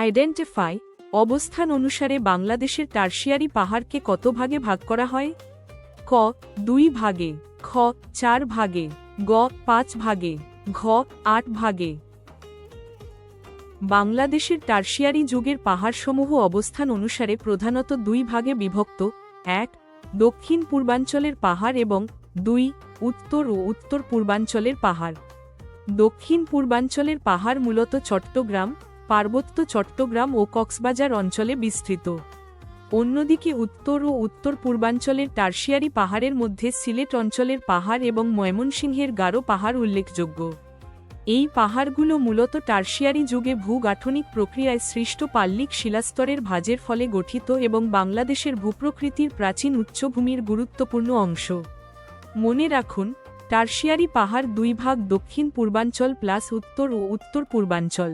Identify অবস্থান অনুসারে বাংলাদেশের টারশিয়ারি পাহাড়কে কত ভাগে ভাগ করা হয়? ক 2 ভাগে, খ 4 ভাগে, গ 5 ভাগে, ঘ 8 ভাগে। বাংলাদেশের টারশিয়ারি যুগের পাহাড়সমূহ অবস্থান অনুসারে প্রধানত 2 ভাগে বিভক্ত। 1 দক্ষিণ পূর্বাঞ্চলের পাহাড় এবং 2 উত্তর ও উত্তর পূর্বাঞ্চলের পাহাড়। দক্ষিণ পূর্বাঞ্চলের পাহাড় মূলত চট্টগ্রাম, পার্বত্য চট্টগ্রাম ও কক্সবাজার অঞ্চলে বিস্তৃত। অন্যদিকে উত্তর ও উত্তর পূর্বাঞ্চলের টারশিয়ারি পাহাড়ের মধ্যে সিলেট অঞ্চলের পাহাড় এবং ময়মনসিংহের গারো পাহাড় উল্লেখযোগ্য। এই পাহাড়গুলো মূলত টারশিয়ারি যুগে ভূগাঠনিক প্রক্রিয়ায় সৃষ্ট পাললিক শিলাস্তরের ভাঁজের ফলে গঠিত এবং বাংলাদেশের ভূপ্রকৃতির প্রাচীন উচ্চভূমির গুরুত্বপূর্ণ অংশ। মনে রাখুন, টারশিয়ারি পাহাড় 2 ভাগ, দক্ষিণ পূর্বাঞ্চল প্লাস উত্তর ও উত্তর পূর্বাঞ্চল।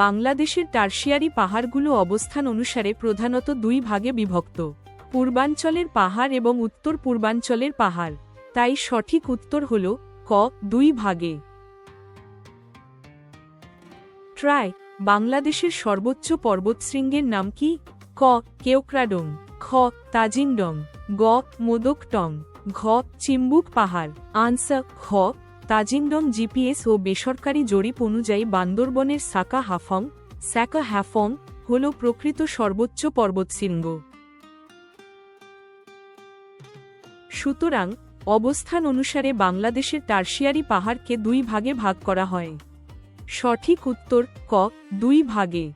বাংলাদেশের টারশিয়ারি পাহাড়গুলো অবস্থান অনুসারে প্রধানত 2 ভাগে বিভক্ত, পূর্বাঞ্চলের পাহাড় এবং উত্তর পূর্বাঞ্চলের পাহাড়। তাই সঠিক উত্তর হল ক 2 ভাগে। ট্রাই বাংলাদেশের সর্বোচ্চ পর্বতশৃঙ্গের নাম কি? ক কেওক্রাডং, খ তাজিংডং, গ মোদকটং, ঘ চিম্বুক পাহাড়। আনসার খ তাজিংডং। জিপিএস ও বেসরকারি জরিপ অনুযায়ী বান্দরবনের সাকা হ্যাফং হল প্রকৃত সর্বোচ্চ পর্বতশৃঙ্গ। সুতরাং অবস্থান অনুসারে বাংলাদেশের টারশিয়ারি পাহাড়কে 2 ভাগে ভাগ করা হয়। সঠিক উত্তর ক 2 ভাগে।